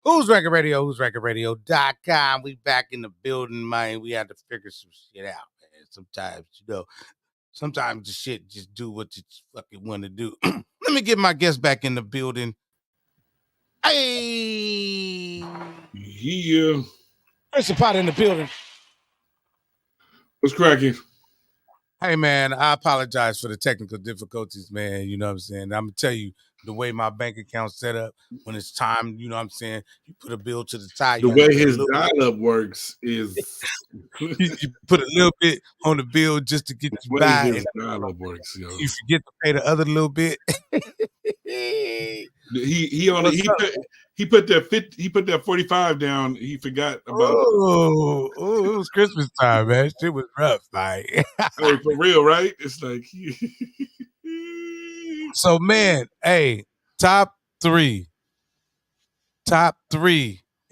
Who's Record Radio? Who's Record Radio.com. We back in the building, man. We had to figure some shit out, man. Sometimes the shit just do what you fucking want to do. Let me get my guest back in the building. Hey. Yeah. There's Zapata in the building. What's cracking? Hey, man, I apologize for the technical difficulties, man. You know what I'm saying? I'm going to tell you the way my bank account's set up when it's time, you know what I'm saying? You put a bill to the side. The way his dial-up works is... you put a little bit on the bill just to get you by. His dial-up works, yo. You forget to pay the other little bit. He put that 45 down. He forgot about. Oh, it was Christmas time, man. Shit was rough, like. Hey, for real, right? It's like. So, man, hey, top three,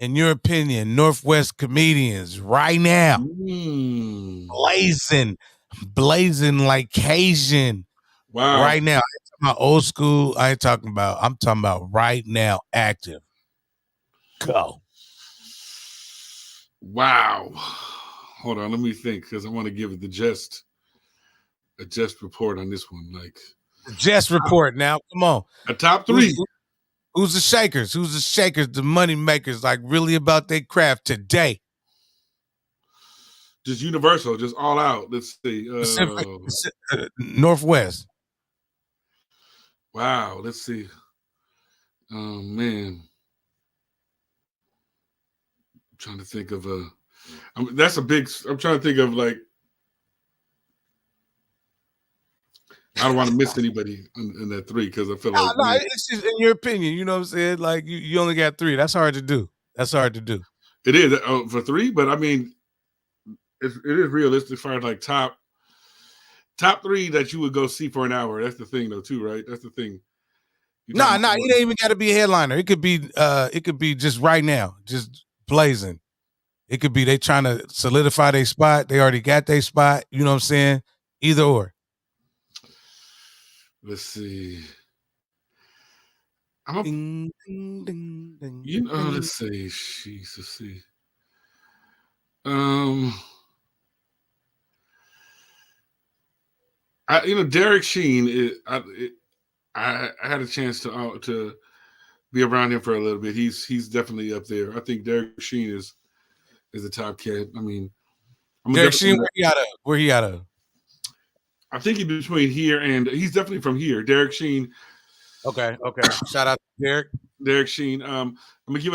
in your opinion, Northwest comedians right now, blazing like Cajun. Wow. Right now, I'm talking about old school. I'm talking about right now, active. Go. Wow. Hold on, let me think, because I want to give it a just report on this one. Like the just report now. Come on. A top three. Who's the shakers? The money makers, like really about their craft today? Just universal, just all out. Let's see. Northwest. Wow, let's see. Oh man. I'm trying to think of I'm trying to think of like I don't want to miss anybody in that three because I feel like it's just in your opinion, you know what I'm saying? Like you only got three. That's hard to do. It is for three, but I mean it is realistic as far as like top three that you would go see for an hour. That's the thing though, too, right? That's the thing. No, it ain't even got to be a headliner. It could be just right now, just blazing. It could be they trying to solidify their spot. They already got their spot. You know what I'm saying? Either or. Let's see. Ding, ding, ding, ding, you know, ding. let's see. Jeez, let's see. Derek Sheen. I had a chance to be around him for a little bit. He's definitely up there. I think Derek Sheen is a top cat. I mean, Derek Sheen, where he out of? I think he's between here and he's definitely from here. Derek Sheen. Okay. Shout out to Derek. Derek Sheen. I'm gonna give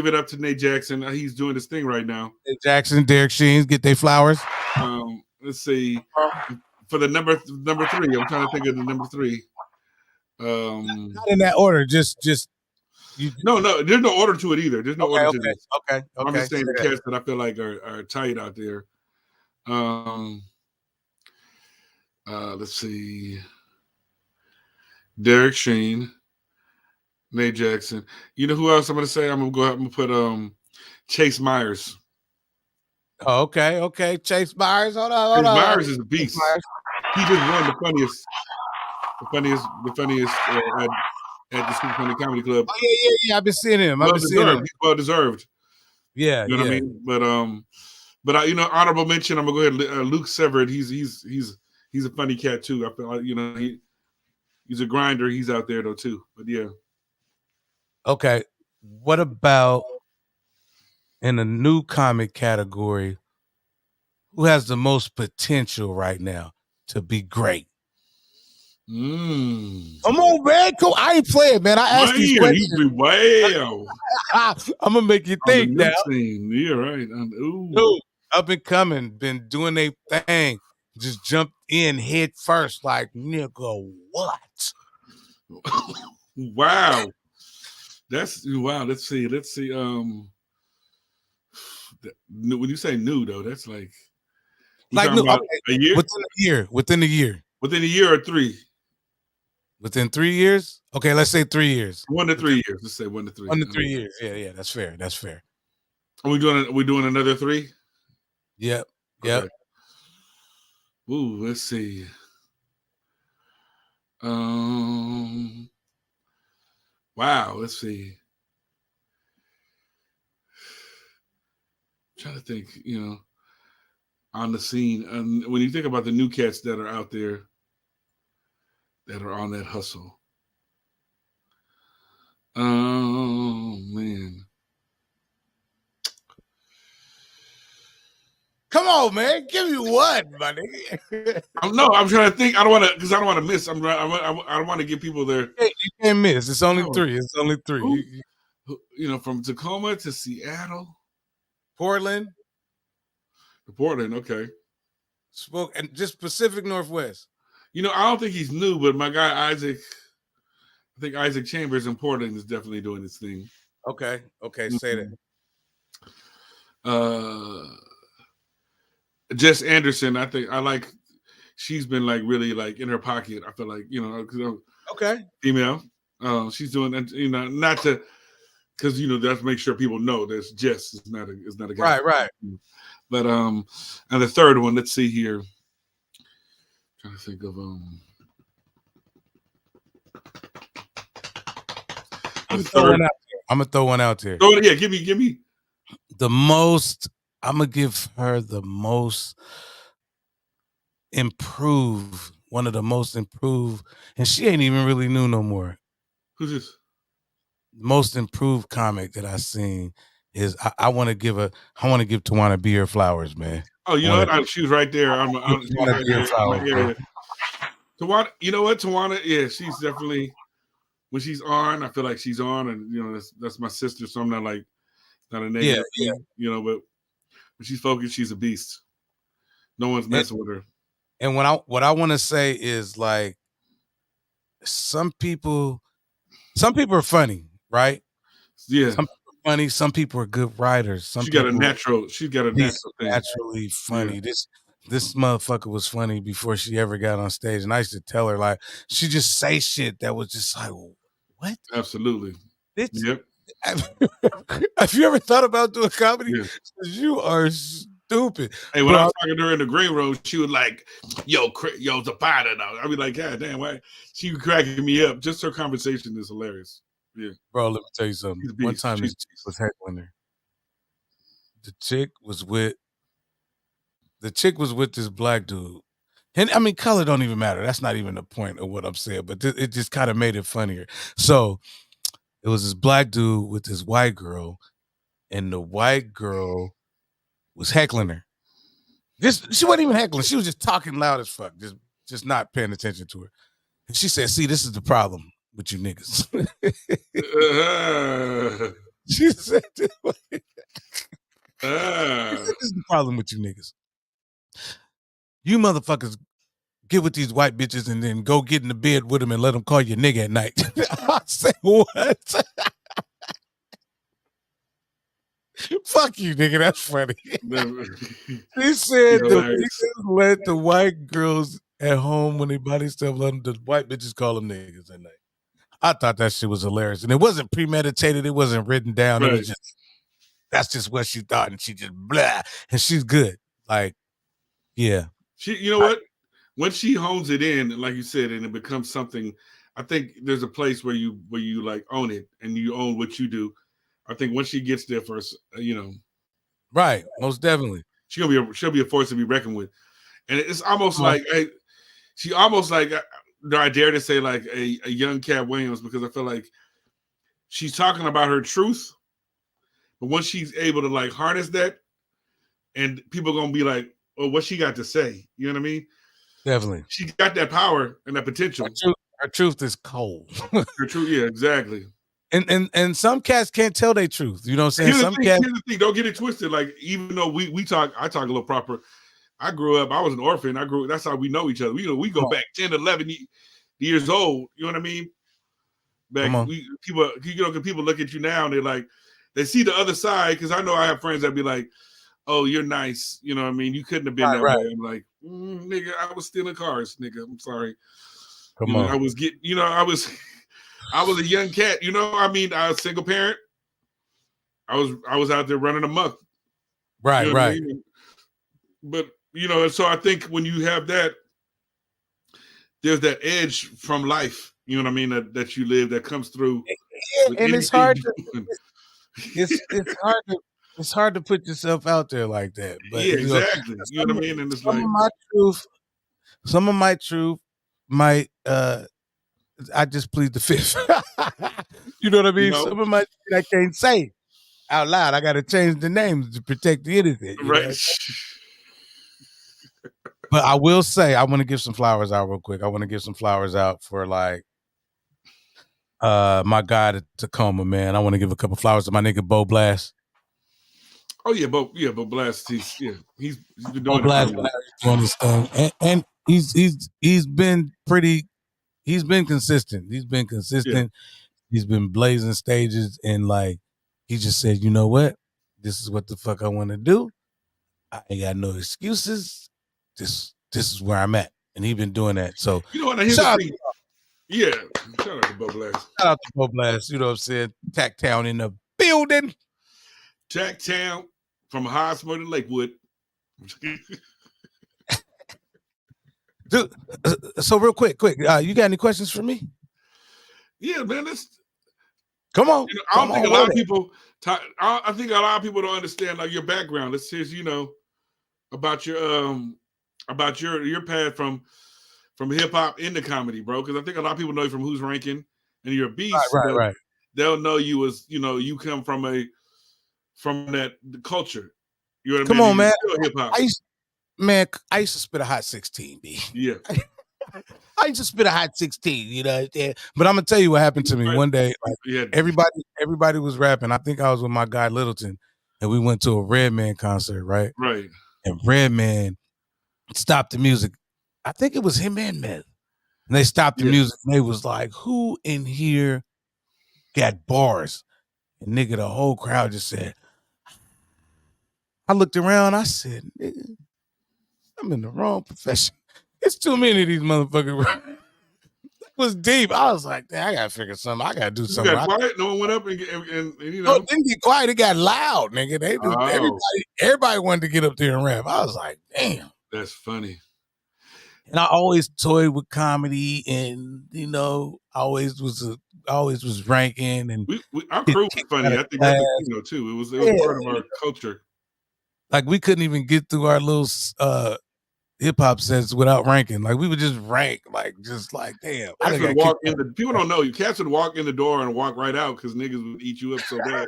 it up to Nate Jackson. He's doing this thing right now. Nate Jackson, Derek Sheen, get their flowers. Let's see. For the number three, I'm trying to think of the number three. Not in that order. Just no. There's no order to it either. There's no order to this. Okay. I'm just saying the cats that I feel like are tight out there. Let's see. Derek Sheen, Nate Jackson. You know who else I'm going to say? I'm going to put Chase Myers. Oh, okay. Chase Myers. Hold on. Chase Myers is a beast. He just won the funniest at the Super Funny Comedy Club. Oh, yeah. I've been seeing him. He's well deserved. Yeah, you know what I mean. But honorable mention. I'm gonna go ahead. Luke Severed. He's a funny cat too. I feel like he's a grinder. He's out there though too. But yeah. Okay. What about in the new comic category? Who has the most potential right now to be great? Come on, man. Cool. I ain't playing, man. I asked these questions. I'm gonna make you think now. Yeah, right. Dude, up and coming, been doing their thing. Just jumped in head first, like nigga, what? Wow. Let's see. When you say new though, that's like new. Okay. A year? Within a year. Within a year or three? Within 3 years? Okay, let's say 3 years. 1 to 3 years. Let's say 1 to 3. 1 to 3 years. Yeah, that's fair. Are we doing another 3? Yep. Okay. Ooh, let's see. Um, wow. Let's see. I'm trying to think. On the scene, and when you think about the new cats that are out there that are on that hustle. Oh man. Come on, man. Give me one, my nigga. No, I'm trying to think. I don't want to because I don't want to miss. I don't want to give people their You can't miss. It's only power. three. It's only three. Who, from Tacoma to Seattle, Portland, to Portland. Okay. spoke, and just Pacific Northwest. I don't think he's new, but my guy Isaac, I think Isaac Chambers in Portland is definitely doing his thing. Okay. Say that. Jess Anderson, I think I like. She's been like really like in her pocket. I feel like Okay. female. She's doing not to because that's make sure people know that Jess is not a guy. Right. But and the third one, let's see here. I'm trying to think of I'm gonna throw one out there. Oh yeah, give me the most. I'm gonna give her the most improved, one of the most improved, and she ain't even really new no more. Who's this? Most improved comic that I seen is I want to give Tawana B her flowers, man. Oh, you know what? She was right there. Tawana B her flowers. Yeah. Tawana, you know what? Tawana, yeah, she's definitely when she's on. I feel like she's on, and that's my sister, so I'm not a negative thing, but when she's focused, she's a beast. No one's messing with her. And what I want to say is like some people are funny, right? Yeah. Some people are funny. Some people are good writers. She's got a natural thing. Naturally funny. Yeah. This motherfucker was funny before she ever got on stage, and I used to tell her like she just say shit that was just like, what? Absolutely. Yep. Have you ever thought about doing comedy? Yeah. You are stupid. Hey, when I was talking to her in the green room, she was like, yo, Zapata now. I be like, God damn, why? She was cracking me up. Just her conversation is hilarious. Yeah. Bro, let me tell you something. One time this chick was heckling her. The chick was with this black dude. And I mean, color don't even matter. That's not even the point of what I'm saying, but it just kind of made it funnier. So it was this black dude with this white girl, and the white girl was heckling her. She wasn't even heckling. She was just talking loud as fuck, just not paying attention to her. And she said, "See, this is the problem with you niggas." She said, "This is the problem with you niggas. You motherfuckers get with these white bitches and then go get in the bed with them and let them call you nigga at night." I said, "What?" Fuck you, nigga. That's funny. He said the niggas let the white girls at home when they buy their stuff, let them, the white bitches call them niggas at night. I thought that shit was hilarious. And it wasn't premeditated. It wasn't written down. Right. It was just, that's just what she thought. And she just blah. And she's good. Like, yeah. You know what? When she hones it in, like you said, and it becomes something, I think there's a place where you like own it and you own what you do. I think once she gets there first, right, most definitely, she'll be a force to be reckoned with, and it's almost like she almost like I dare to say like a young Cat Williams, because I feel like she's talking about her truth, but once she's able to like harness that, and people are gonna be like, "Oh, what she got to say?" You know what I mean? Definitely, she got that power and that potential. Her truth is cold. Her truth, yeah, exactly. And some cats can't tell their truth. You know what I'm saying? Here's the thing. Don't get it twisted. Like, even though I talk a little proper. I grew up, I was an orphan. That's how we know each other. We go back 10, 11 years old. You know what I mean? People look at you now and they're like, they see the other side. Cause I know I have friends that be like, oh, you're nice. You know what I mean? You couldn't have been that way. I'm like, nigga, I was stealing cars, nigga. I'm sorry. Come on. I was I was a young cat, I mean, I was a single parent. I was out there running amok. Right, right. I mean? But, so I think when you have that, there's that edge from life. You know what I mean? That you live that comes through Yeah, with and it's anything hard you're to doing. it's hard to put yourself out there like that. But Yeah, exactly. You know what I mean? And it's some like, of my truth, some of my truth might I just plead the fifth. You know what I you mean? know, Some of my shit I can't say out loud. I got to change the names to protect the innocent. You right? know. But I will say I want to give some flowers out real quick. I want to give some flowers out for like my guy to Tacoma, man. I want to give a couple flowers to my nigga Bo Blast. Oh but Blast, he's been Bo doing it for a Blast minute. doing this thing, and he's been pretty. He's been consistent. He's been Yeah, consistent. He's been blazing stages, and like he just said, you know what? This is what the fuck I want to do. I ain't got no excuses. This is where I'm at, and he been doing that. So you know what? Now here's the shout out, thing. Yeah, shout out to Bo Blast. shout out to Bo Blast. You know what I'm saying? Tack Town in the building. Jack Town from Hosmer to Lakewood. Dude, so real quick, you got any questions for me? Yeah, man. Come on, I don't come think a on lot with of it. people. I think a lot of people don't understand like your background. Let's hear about your path from hip hop into comedy, bro. Because I think a lot of people know you from Who's Ranking, and you're a beast, but Right. they'll know you as you come from that culture. You know what I Come mean? on, And you're man. still hip hop. I used to spit a hot 16, B. Yeah, I used to spit a hot 16, you know. But I'm gonna tell you what happened to me one day. Like yeah, everybody was rapping. I think I was with my guy Littleton, and we went to a Redman concert, right? right. And Redman stopped the music. I think it was him and Meth. And they stopped the Yeah, music and they was like, who in here got bars? And nigga, the whole crowd just said, I looked around, I said, nigga, I'm in the wrong profession. It's too many of these motherfuckers. It was deep. I was like, I gotta figure something. I gotta do people something. got quiet. No one went up and No, it didn't get quiet. It got loud, nigga. They just Oh, everybody wanted to get up there and rap. I was like, damn. that's funny. And I always toyed with comedy, and I always was ranking and Our getting crew was kicked out funny. of I think that's class. the thing though too. It was part of Yeah. our culture. Like we couldn't even get through our little hip hop sets without ranking. Like we would just rank, just like damn. I Cats done would got walk kicked in out. the people don't know you. Cats would walk in the door and walk right out because niggas would eat you up so bad.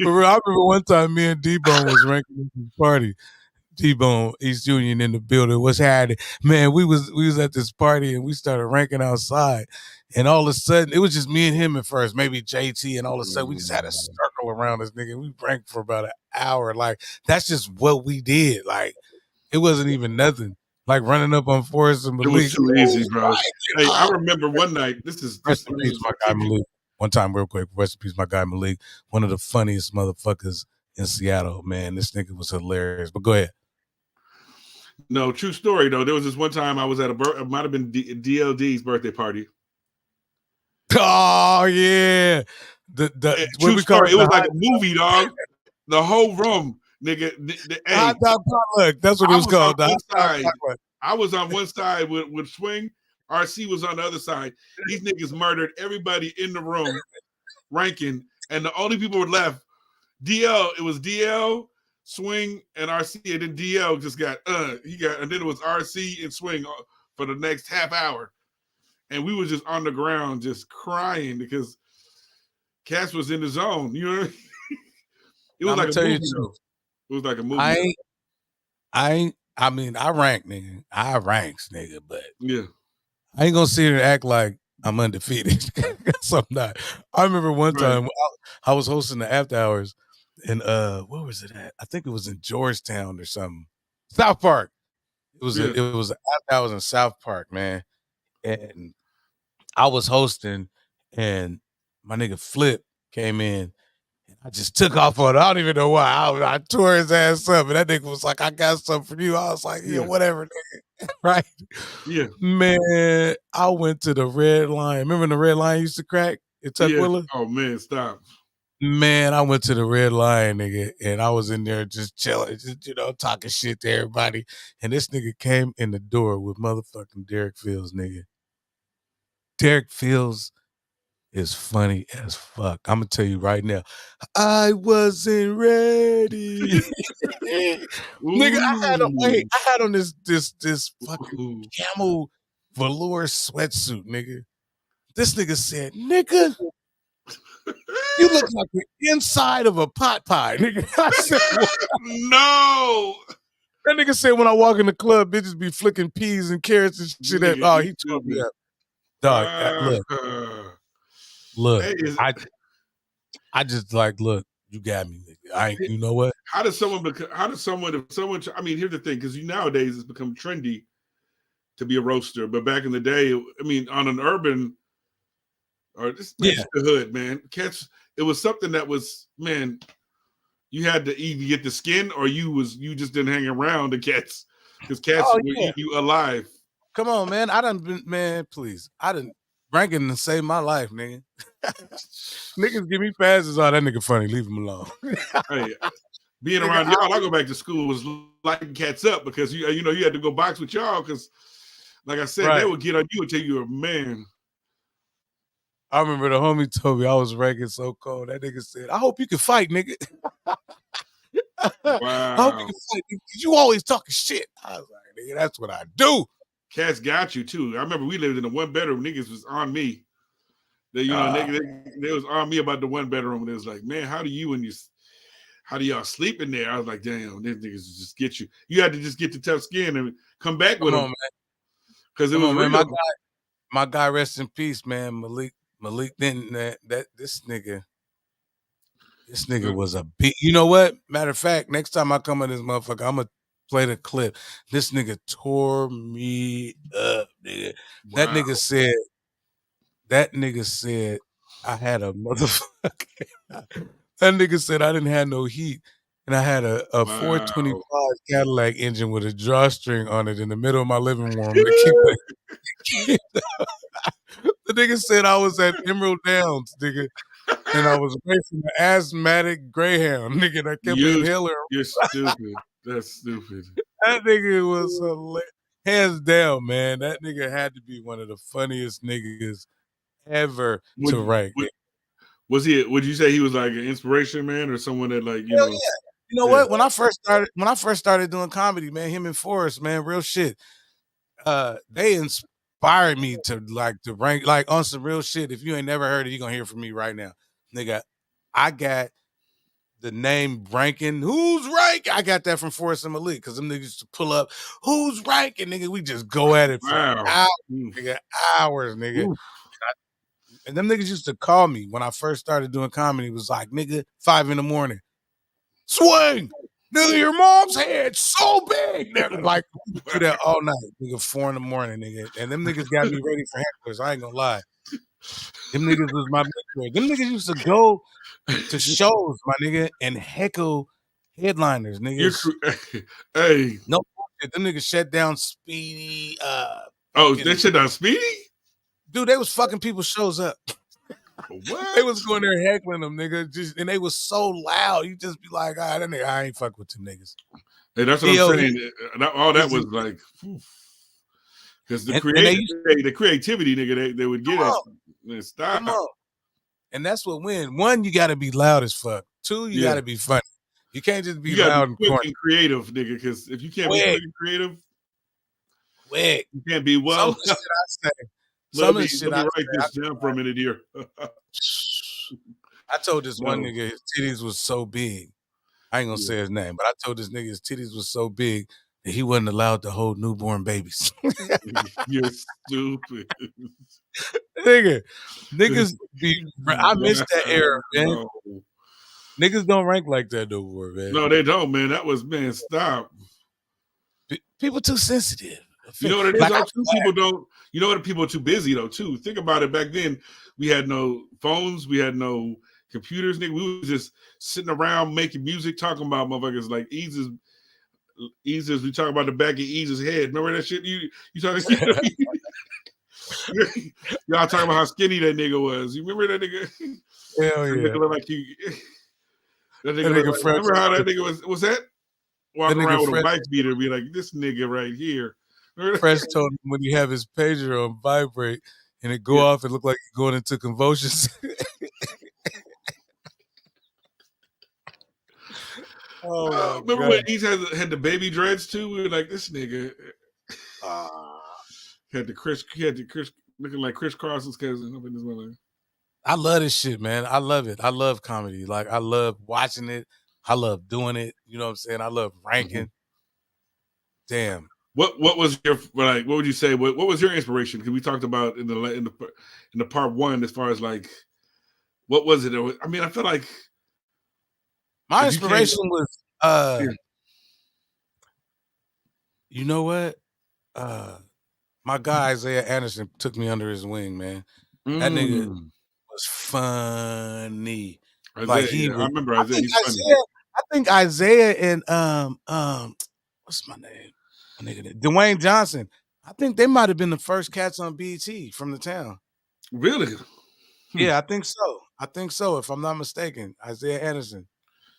For real, I remember one time me and D-Bone was ranking this party. T-Bone, East Union in the building. What's happening? Man, we was at this party and we started ranking outside. And all of a sudden, it was just me and him at first, maybe JT, and all of a sudden we just had a circle around this nigga. We ranked for about an hour. Like, that's just what we did. Like, it wasn't even nothing. Like running up on Forrest and It was Malik. too easy, bro. Hey, I Oh, remember one night. This is rest in when I peace, was my a guy kid. Malik. One time, real quick, rest in peace, my guy Malik. One of the funniest motherfuckers in Seattle, man. This nigga was hilarious. But go ahead. No, true story though. There was this one time I was at it might have been DLD's birthday party. Oh yeah, what True we call story. it, It was like a movie, dog. The whole room, nigga. Hey, hot dog potluck. That's what it I was was on called. The one hot dog side. potluck. I was on one side with Swing. RC was on the other side. These niggas murdered everybody in the room, ranking, and the only people were left. DL. It was DL, Swing, and RC, and then DL just got and then it was RC and Swing for the next half hour, and we were just on the ground just crying because Cass was in the zone. You know, what I mean? It Now, was I'm like gonna a tell you movie the truth. though. It was like a movie. I ain't, I ain't. I mean, I rank, nigga. I ranks, nigga. But Yeah, I ain't gonna sit here and act like I'm undefeated. So I'm not. I remember one right. time I was hosting the after hours, and where was it at? I think it was in Georgetown or something. South Park. Yeah, It was after hours in South Park, man. And I was hosting, and my nigga Flip came in. And I just took off on it. I don't even know why. I tore his ass up, and that nigga was like, "I got something for you." I was like, "Yeah, yeah, whatever, nigga." Right, yeah, man. I went to the Red Line. Remember when the Red Line used to crack in yeah. Tukwila? Oh man, stop. Man, I went to the Red Lion, nigga, and I was in there just chilling, just talking shit to everybody. And this nigga came in the door with motherfucking Derek Fields, nigga. Derek Fields is funny as fuck. I'm gonna tell you right now. I wasn't ready. Nigga, Ooh. I had on this fucking Ooh. camel velour sweatsuit, nigga. This nigga said, nigga, you look like the inside of a pot pie, nigga. I said, what? No. That nigga said when I walk in the club, bitches be flicking peas and carrots and shit. Nigga, Oh, you he tore me stupid. up. Dog, Uh, look. hey, I just like, look, you got me, nigga. You know what? how does someone become? How does someone? If someone, I mean, here's the thing, because nowadays it's become trendy to be a roaster, but back in the day, I mean, on an urban or this man, Yeah. just the hood, man, cats. It was something that was, man. You had to either get the skin or you just didn't hang around the cats because cats Oh would yeah. eat you alive. Come on, man. I done been, man, please. I done ranking to save my life, nigga. Niggas give me passes. Oh, that nigga funny. Leave him alone. Hey, being Nigga, around y'all, I go back to school was lighting cats up because you had to go box with y'all because, like I said, they right. would get on you until you were a man. I remember the homie told me I was ranking so cold. That nigga said, I hope you can fight, nigga. I hope you Wow, can fight. You always talking shit. I was like, nigga, that's what I do. cats got you too. I remember we lived in a one bedroom. Niggas was on me. They was on me about the one bedroom. And it was like, man, how do y'all sleep in there? I was like, damn, these niggas just get you. You had to just get the tough skin and come back with Come them on, man. because it Come was on, man. real. My guy, rest in peace, man. Malik Denton. That this nigga was a beat. You know what? Matter of fact, next time I come in this motherfucker, I'm gonna play the clip. This nigga tore me up, nigga. That Wow. nigga said. That nigga said I had a motherfucker. That nigga said I didn't have no heat, and I had a Wow. 425 Cadillac engine with a drawstring on it in the middle of my living room to keep the. The nigga said I was at Emerald Downs, nigga, and I was racing an asthmatic greyhound, nigga, and I kept you inhaling. you're stupid. That's stupid. That nigga was hilarious. Hands down, man. That nigga had to be one of the funniest niggas ever Would to rank. would was he? Would you say he was like an inspiration man or someone that like Hell yeah. You know Yeah. what? When I first started doing comedy, man, him and Forrest, man, real shit. They inspired me to rank like on some real shit. If you ain't never heard it, you're gonna hear from me right now. Nigga, I got the name ranking. Who's ranking? I got that from Forrest and Malik because them niggas used to pull up. Who's ranking, nigga? We just go at it for Wow. hours, nigga. Hours, nigga. Oof. And them niggas used to call me when I first started doing comedy. It was like, nigga, 5 a.m. Swing! Nigga, your mom's head so big. Nigga. Like, we do that all night, nigga, 4 a.m, nigga. And them niggas got me ready for hecklers. I ain't gonna lie. Them niggas was my mentor. Them niggas used to go to shows, my nigga, and heckle headliners, You're niggas. hey. No bullshit. Them niggas shut down Speedy. Oh, that shit on Speedy? Dude, they was fucking people's shows up. They What? was going there heckling them, nigga. And they was so loud. You just be like, that nigga, I ain't fuck with them niggas. Hey, that's what I'm Yo, saying. All that was like because and they used the creativity, nigga, they would come get at on, man, come stop. on. And that's what win. One, you gotta be loud as fuck. Two, you Yeah. gotta be funny. You can't just be You gotta be loud and quick corny. and creative, nigga, because if you can't be Quick, quick and creative, quick. you can't be Some well. of the shit I say, some of the shit Let I me say, write this down for a minute here. I told this one No. nigga his titties was so big. I ain't gonna Yeah. say his name, but I told this nigga his titties was so big that he wasn't allowed to hold newborn babies. You're stupid. Nigga, niggas be. I miss that era, man. Wow. Niggas don't rank like that no more, man. No, they don't, man. That was man. Stop. People too sensitive. You know what it is? Like I Though, too, people don't. You know what? People are too busy though. Too. Think about it. Back then, we had no phones. We had no computers. Nigga, we was just sitting around making music, talking about motherfuckers like Eases. We talk about the back of Eases head. Remember that shit? You talking? Y'all talking about how skinny that nigga was. You remember that nigga? Hell That yeah. nigga look like he. That That nigga look nigga like. fresh. Remember how that nigga was? Was that That walking nigga around with a fresh. wife beater? Be like this nigga right here. Fresh told him when he have his pager on vibrate and it go Yeah. off, it look like he's going into convulsions. Oh my Remember god. when he had the baby dreads too? We were like, this nigga Ah. had the Chris looking like Chris Carson's cousin up in this one. I love this shit, man. I love it. I love comedy. Like I love watching it. I love doing it. You know what I'm saying? I love ranking. Damn. What was your like? What would you say? What was your inspiration? Because we talked about in the part one as far as like what was it? I mean, I feel like My if you can't, inspiration was yeah. you know what? My guy Isaiah Anderson took me under his wing, man. That nigga Mm. was funny. Like Isaiah, he yeah, I was remember I Isaiah. think He's funny. Isaiah and what's my name? My nigga Dwayne Johnson. I think they might have been the first cats on BT from the town. Really? Yeah, I think so. I think so, if I'm not mistaken. Isaiah Anderson.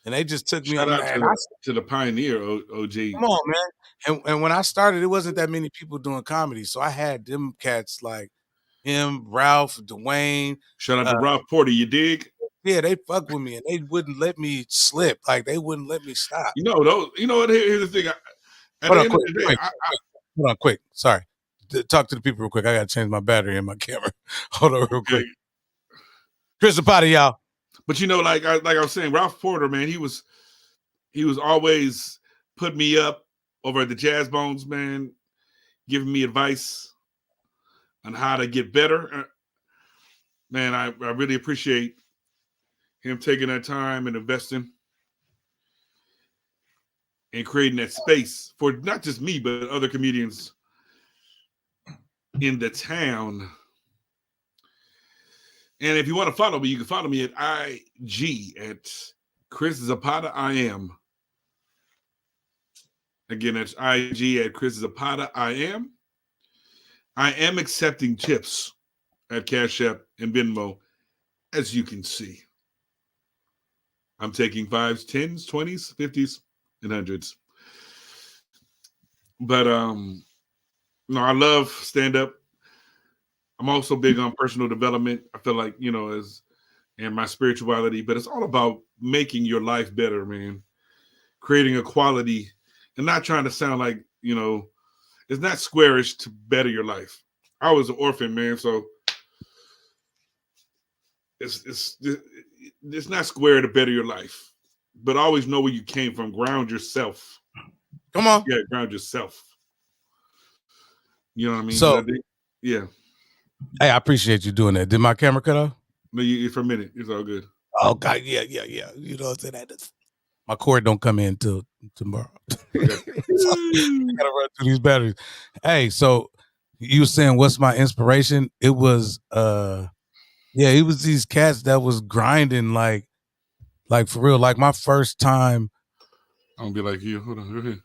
And they just took me Shout on, out man. I to the pioneer OG. come on, man. And when I started, it wasn't that many people doing comedy. So I had them cats like him, Ralph, Dwayne. Shout out to Ralph Porter. You dig? Yeah, they fuck with me and they wouldn't let me slip. Like they wouldn't let me stop. You know those. You know what? Here's the thing. At Hold the on, end of quick, the day, quick, quick. Hold on, quick. Sorry. Talk to the people real quick. I gotta change my battery in my camera. Hold on real okay. quick. Chris Zapata, y'all. But you know, like I was saying, Ralph Porter, man, he was always putting me up over at the Jazz Bones, man, giving me advice on how to get better. Man, I really appreciate him taking that time and investing and creating that space for not just me, but other comedians in the town. And if you want to follow me, you can follow me at IG at Chris Zapata I am. Again, that's IG at Chris Zapata I am. I am accepting tips at Cash App and Venmo, as you can see. I'm taking 5s, 10s, 20s, 50s, and 100s. But no, I love stand-up. I'm also big on personal development. I feel like, and my spirituality, but it's all about making your life better, man. Creating a quality and not trying to sound like, it's not squarish to better your life. I was an orphan, man, so it's not square to better your life, but always know where you came from. Ground yourself. Come on. Yeah, ground yourself. You know what I mean? So, yeah. Hey, I appreciate you doing that. Did my camera cut off? No, for a minute. It's all good. Oh God, yeah. You know what I'm saying? My cord don't come in till tomorrow. Okay. So I gotta run through these batteries. Hey, so you were saying what's my inspiration? It was it was these cats that was grinding like for real. Like my first time. I'm gonna be like you. Hold on, go ahead.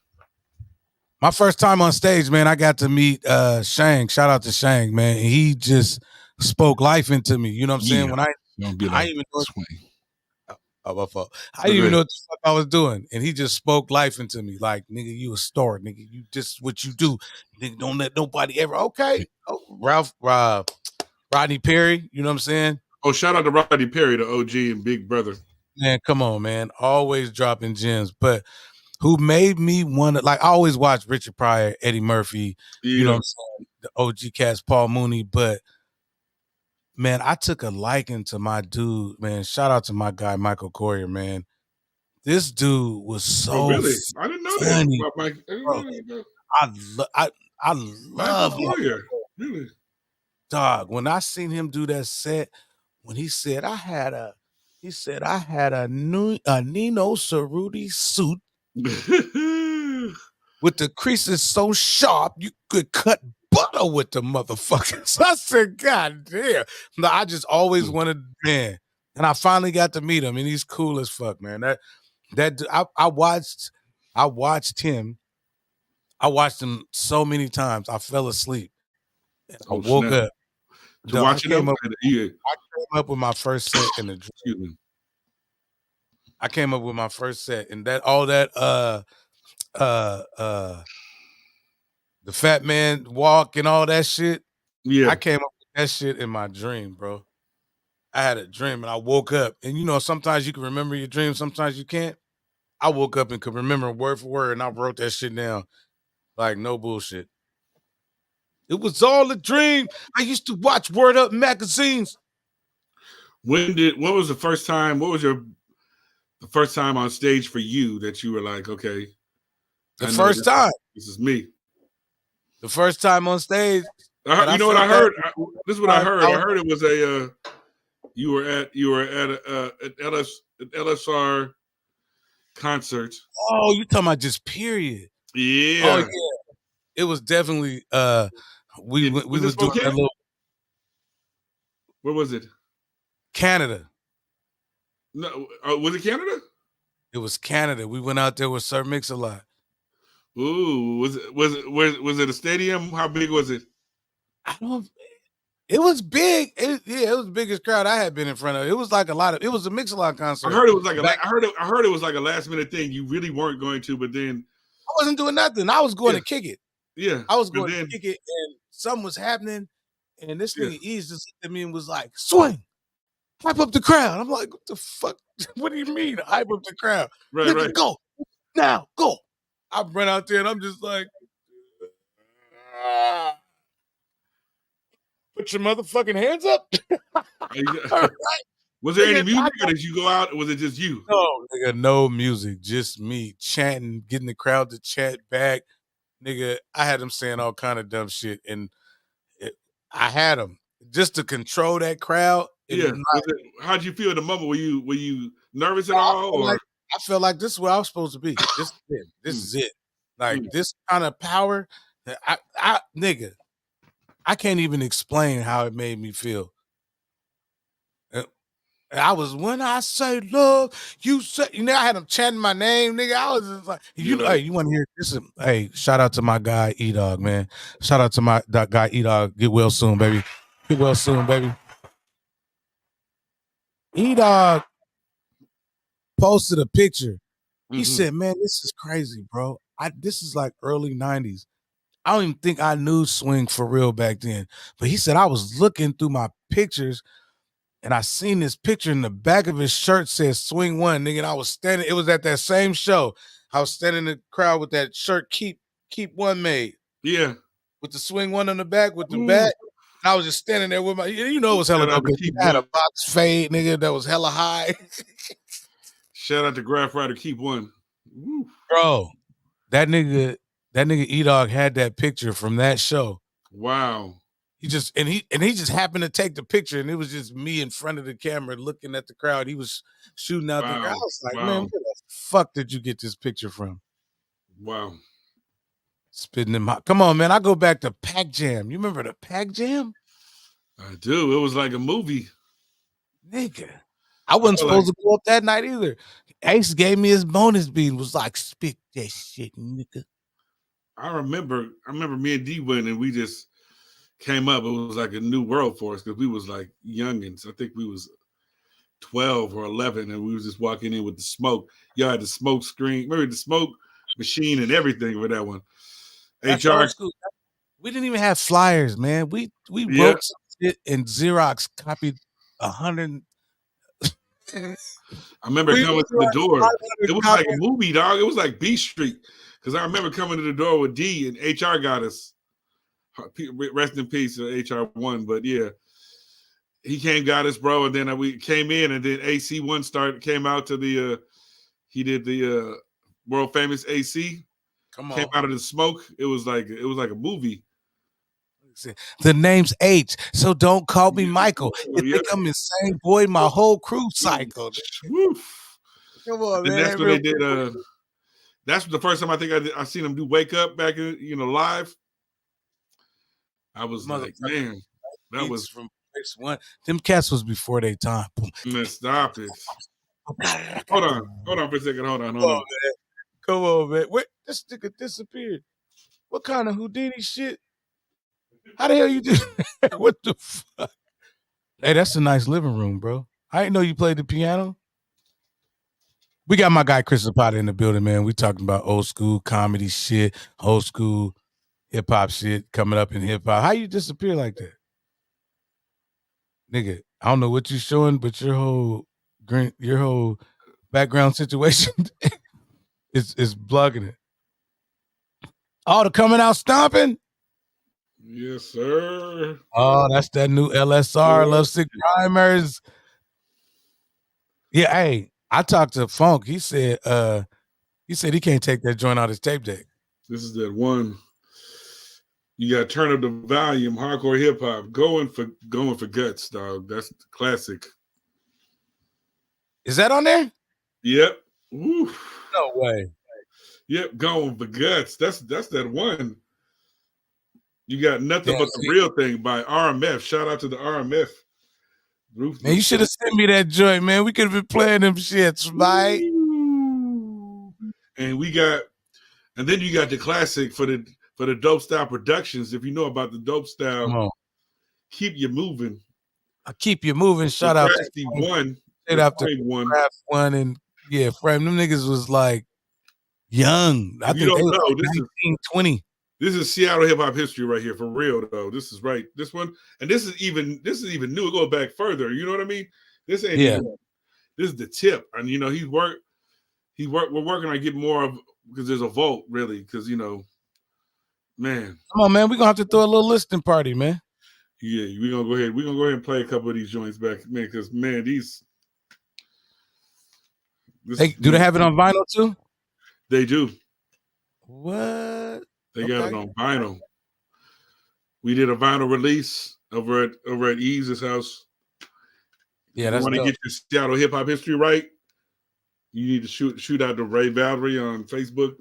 My first time on stage, man, I got to meet Shang. Shout out to Shang, man. He just spoke life into me. You know what I'm saying? When I even know my fault. I didn't even know what the fuck I was doing. And he just spoke life into me. Like, nigga, you a star, nigga. You just what you do. Nigga, don't let nobody ever. Okay. Oh, Rodney Perry, you know what I'm saying? Oh, shout out to Rodney Perry, the OG and big brother. Man, come on, man. Always dropping gems. But who made me want to, like, I always watch Richard Pryor, Eddie Murphy, you know what I'm saying? The OG cast, Paul Mooney. But man, I took a liking to my dude, man. Shout out to my guy, Michael Coyer, man. This dude was so really? I didn't know funny, that. Mike, I didn't know that. I love Michael Coyer. Really? Dog, when I seen him do that set, when he said I had a Nino Cerruti suit with the creases so sharp you could cut butter with the motherfuckers. I said, God damn. No, I just always wanted, man. And I finally got to meet him, and he's cool as fuck, man. I watched him. I watched him so many times. I fell asleep. I Oh woke snap! up. To No, watching them, yeah. I came up with my first set in the dream. Excuse me. I came up with my first set, and that all that uh uh the fat man walk and all that shit. Yeah. I came up with that shit in my dream, bro. I had a dream and I woke up, and sometimes you can remember your dream, sometimes you can't. I woke up and could remember word for word, and I wrote that shit down like no bullshit. It was all a dream. I used to watch Word Up magazines. What was the first time? What was the first time on stage for you that you were like, okay, The I know first this time, this is me. the first time on stage that I You know what felt I that. heard? This is what I I heard. I was, heard it was a you were at an LSR concert. oh, you talking about just period? Oh Yeah. yeah, it was definitely. We Was it was doing that Spokane? little Where was it? Canada. No, was it Canada? It was Canada. We went out there with Sir Mix-a-Lot. Ooh, was it a stadium? How big was it? I don't. It was big. It was the biggest crowd I had been in front of. It was like a lot of. It was a Mix-a-Lot I concert. heard it was like Back, I heard it was like a last minute thing. You really weren't going to, but then I wasn't doing nothing. I was going yeah, to kick it. yeah, I was but going to then kick it, and something was happening. And this yeah, nigga Ease just looked at me and was like, "Swing, hype up the crowd." I'm like, "What the fuck? What do you mean, hype up the crowd? right, Nigga, right. go now, go." I run out there and I'm just like, "Ah, put your motherfucking hands up." All right, Was there any nigga, music, or did you go out, or was it just you? no, nigga, no music, just me chanting, getting the crowd to chant back. Nigga, I had them saying all kind of dumb shit, and it, I had them just to control that crowd. Yeah. And Was it? How'd you feel at the moment? Were you nervous at I all, felt or? like I felt like this is where I was supposed to be. This is it. This Mm, is it. Like mm. this kind of power. Nigga, I can't even explain how it made me feel. Uh, I was when I say love, you say. I had them chanting my name, nigga. I was just like, Yeah. hey, you want to hear this? Hey, shout out to my guy E Dog, man. Shout out to my guy E Dog. Get well soon, baby. Get well soon, baby. E Dog posted a picture. He Hmm. said, "Man, this is crazy, bro. This is like early '90s. I don't even think I knew swing for real back then." But he said I was looking through my pictures and I seen this picture in the back of his shirt says swing one, nigga. And I was standing, it was at that same show. I was standing in the crowd with that shirt keep one made Yeah. with the swing one on the back with the Ooh. bat. And I was just standing there with my, it was hella Shout out dope. to Keep I had a One. box fade, nigga, that was hella high. Shout out to Graph Rider. Keep One. Woo. Bro, that nigga, that nigga E Dog had that picture from that show. Wow. He just happened to take the picture, and it was just me in front of the camera looking at the crowd. He was shooting out the crowd. I Wow. was like, man, Wow. where the fuck did you get this picture from? Wow. Spitting in my come on, man. I go back to Pac Jam. You remember the Pac Jam? I do. It was like a movie. Nigga. I I wasn't feel like supposed to go up that night either. Ace gave me his bonus beat, was like, spit that shit, nigga. I remember me and D went and we just came up. It was like a new world for us because we was like youngins. I think we was 12 or 11, and we was just walking in with the smoke. Y'all had the smoke screen, remember the smoke machine and everything for that one. That's HR, old school. We didn't even have flyers, man. We yeah. wrote some shit and Xerox copied 100. I remember We coming to the like door. 500 It was like a copies. movie, dog. It was like B Street. Because I remember coming to the door with D and HR got us. Rest in peace to HR1. But yeah, he came, got us, bro. And then we came in, and then AC1 came out to the, he did the world famous AC. Come Came on. out of the smoke. It was like a movie. The name's H, so don't call me Michael. You Yeah. think I'm insane, boy? My whole crew cycled. Woof. Come on, And that's man. what they did. That's the first time I think I seen them do Wake Up back in, live. I was like, man, that Beats was from place one. Them cats was before their time. man, stop it. Hold on for a second. Hold on. Man. Come on, man. Wait, this nigga disappeared. What kind of Houdini shit? How the hell you do? What the fuck? Hey, that's a nice living room, bro. I didn't know you played the piano. We got my guy Chris Zapata in the building, man. We talking about old school comedy shit, old school hip hop shit coming up in hip hop. How you disappear like that, nigga? I don't know what you're showing, but your whole background situation is plugging it. Oh, the coming out stomping. Yes, sir. Oh, that's that new LSR, Yeah. Love Sick Rhymers. Yeah, hey, I talked to Funk. He said he can't take that joint out his tape deck. This is that one. You got to turn up the volume. Hardcore hip hop. Going for guts, dog. That's classic. Is that on there? Yep. Woo. No way. Yep. Going for guts. That's that one. You got nothing Damn, but the real thing by RMF. Shout out to the RMF. Ruthless. Man, you should have sent me that joint, man. We could have been playing them shits, right? And then you got the classic for the Dope Style Productions. If you know about the Dope Style, Keep You Moving. I keep you moving. Shout out to one. Shout out to Craft One and Frame. Them niggas was like young. I think they was like 19, 20. This is Seattle hip hop history right here, for real though. This is right. This one, and this is even new. It goes back further. You know what I mean? This ain't even, this is the tip. And we're working on getting more of, because there's a vote really, because man. Come on, man. We're gonna have to throw a little listening party, man. Yeah, we're gonna go ahead and play a couple of these joints back, man, because man, do they have it on vinyl too? They do. What? They got it on vinyl. We did a vinyl release over at Ease's house. Yeah, that's want to get your Seattle hip hop history right. You need to shoot out to Ray Valerie on Facebook,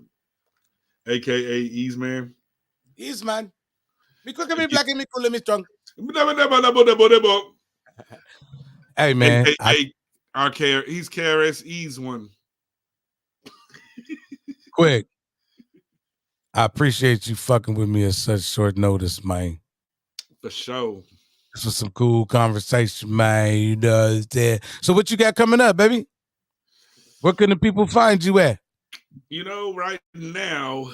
aka Ease Man. Ease Man. Me quick, me black, me cool, me strong. Hey man, he's KRS Ease one. Quick. I appreciate you fucking with me at such short notice, man. For sure. This was some cool conversation, man. You know, so what you got coming up, baby? Where can the people find you at? Right now,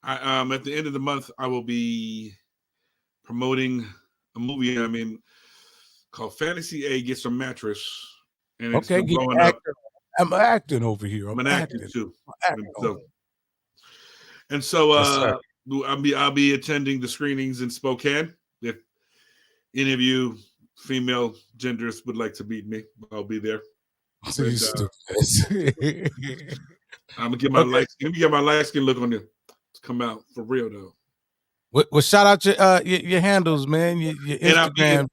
at the end of the month, I will be promoting a movie called Fantasy A Gets a Mattress. And it's blowing up. I'm acting over here. I'm acting too. So I'll be attending the screenings in Spokane. If any of you female genders would like to meet me, I'll be there. So you stupid. I'm gonna get my light skin look on you to come out for real though. Well, shout out your handles, man. Your Instagram.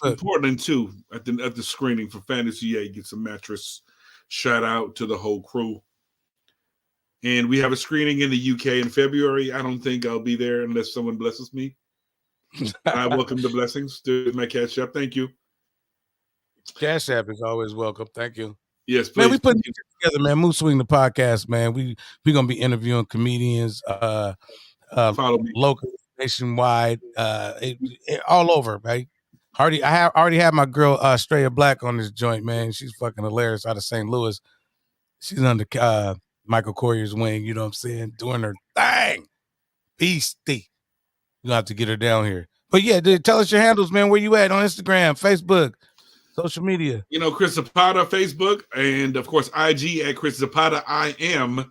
In Portland too at the screening for Fantasy A Gets a Mattress. Shout out to the whole crew. And we have a screening in the UK in February. I don't think I'll be there unless someone blesses me. I welcome the blessings. There's my Cash App. Thank you. Cash App is always welcome. Thank you. Yes, please. Man, we put it together, man. Mood Swing the podcast, man. We're gonna be interviewing comedians, follow me. Local, nationwide, all over, right? I already have my girl Straya Black on this joint, man. She's fucking hilarious out of St. Louis. She's under Michael Corrier's wing, you know what I'm saying? Doing her thing. Beastie. You'll have to get her down here. But yeah, dude, tell us your handles, man. Where you at on Instagram, Facebook, social media? Chris Zapata, Facebook, and of course, IG at Chris Zapata. I am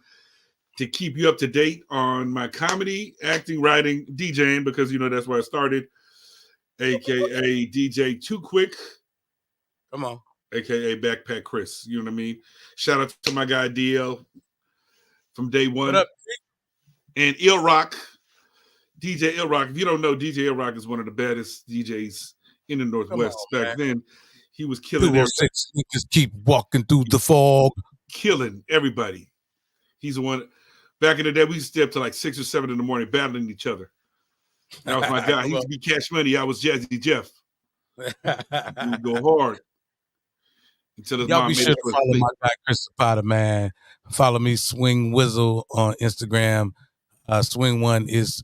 to keep you up to date on my comedy, acting, writing, DJing, because that's where I started, aka DJ Too Quick. Come on. AKA Backpack Chris. You know what I mean? Shout out to my guy DL from day one. What up? And Il Rock, DJ Il Rock. If you don't know, DJ Il Rock is one of the baddest DJs in the Northwest. Back then, he was killing 206 niggas keep walking through the fog. Killing everybody. He's the one. Back in the day, we used to stay up to like 6 or 7 in the morning battling each other. That was my guy. He used to be Cash Money. I was Jazzy Jeff. He would go hard. Y'all be sure to follow my guy Chris Zapata, man. Follow me, Swing Wizzle, on Instagram. Swing One is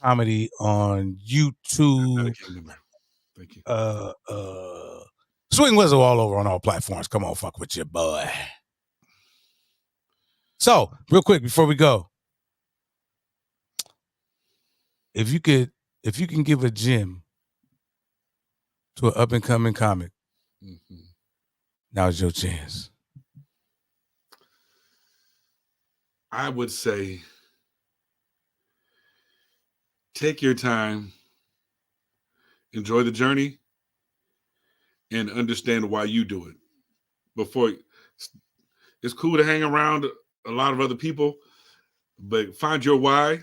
comedy on Not a YouTube. gang member. Thank you. Swing Whistle all over on all platforms. Come on, fuck with your boy. So, real quick before we go, if you can give a gem to an up and coming comic, now's your chance. I would say take your time, enjoy the journey, and understand why you do it. Before it's cool to hang around a lot of other people, but find your why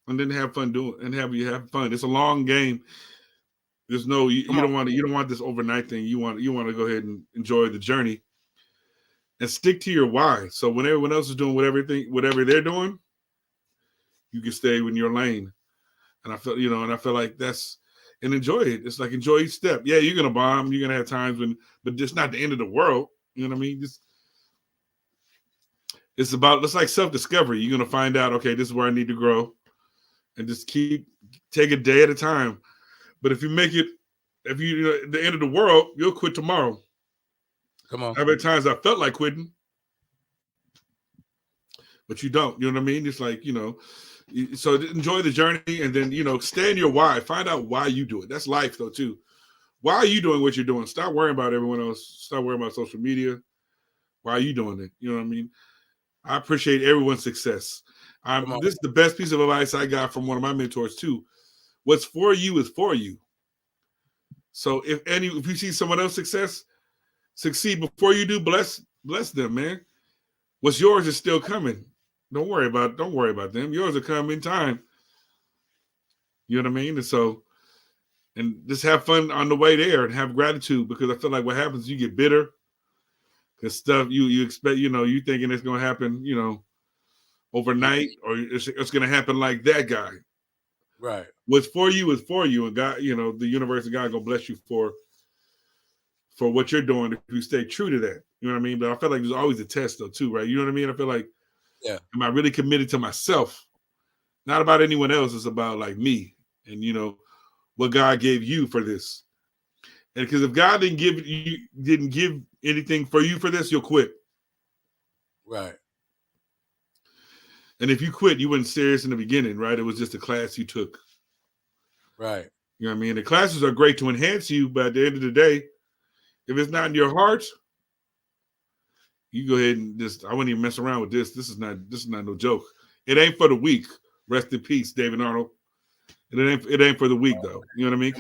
and then have fun doing and have fun. It's a long game. There's no you don't want this overnight thing. You want to go ahead and enjoy the journey and stick to your why. So when everyone else is doing whatever they're doing, you can stay in your lane. And I feel like that's and enjoy it. It's like enjoy each step. Yeah, you're gonna bomb. You're gonna have times but it's not the end of the world. You know what I mean? It's like self-discovery. You're gonna find out, okay, this is where I need to grow, and just take a day at a time. But if you make it, the end of the world, you'll quit tomorrow. Come on. How many times I felt like quitting, but you don't. You know what I mean? It's like so enjoy the journey, and then stay in your why. Find out why you do it. That's life, though, too. Why are you doing what you're doing? Stop worrying about everyone else. Stop worrying about social media. Why are you doing it? You know what I mean? I appreciate everyone's success. This is the best piece of advice I got from one of my mentors too. What's for you is for you. So if you see someone else succeed before you do, bless them, man. What's yours is still coming. Don't worry about them. Yours will come in time. You know what I mean? And just have fun on the way there and have gratitude, because I feel like what happens is you get bitter because stuff you expect, you thinking it's going to happen, overnight, or it's going to happen like that guy. Right. What's for you is for you, and God, the universe and God gonna bless you for what you're doing if you stay true to that. You know what I mean? But I feel like there's always a test though too, right? You know what I mean? I feel like, am I really committed to myself? Not about anyone else. It's about like me and what God gave you for this. And because if God didn't give anything for you for this, you'll quit. Right. And if you quit, you weren't serious in the beginning, right? It was just a class you took. Right. You know what I mean? The classes are great to enhance you, but at the end of the day, if it's not in your heart, you go ahead and I wouldn't even mess around with this. This is not no joke. It ain't for the weak. Rest in peace, David Arnold. It ain't for the weak though. You know what I mean?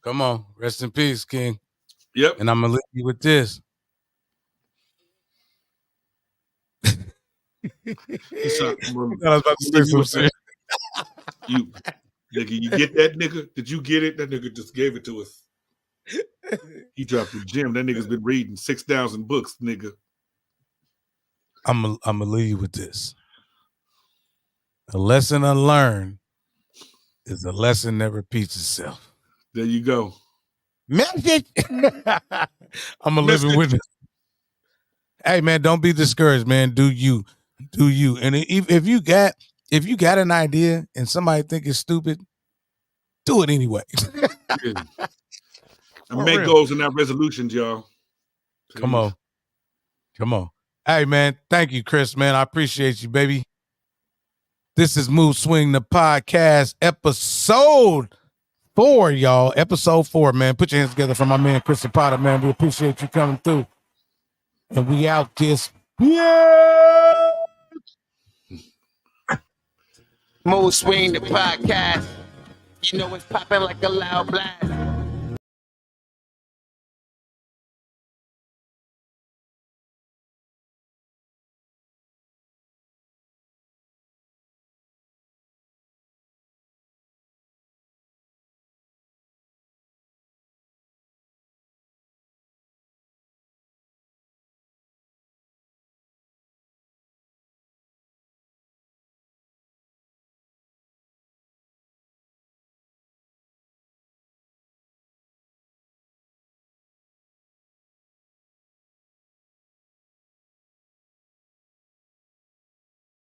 Come on. Rest in peace, King. Yep. And I'm gonna leave you with this. I was about to say some shit. Nigga, you get that, nigga? Did you get it? That nigga just gave it to us. He dropped the gem. That nigga's been reading 6,000 books, nigga. I'm gonna leave you with this. A lesson unlearned is a lesson that repeats itself. There you go. Message. I'm gonna live with it. Hey man, don't be discouraged, man. Do you? And if you got an idea and somebody think it's stupid, do it anyway. Yeah. And make goals and not resolutions, y'all. Please. Come on. Hey man, thank you, Chris. Man, I appreciate you, baby. This is Mood Swing the podcast, episode 4, y'all. Episode 4, man. Put your hands together for my man Chris Zapata, man. We appreciate you coming through. And we out this. Yeah. Mood Swing the podcast. You know it's popping like a loud blast.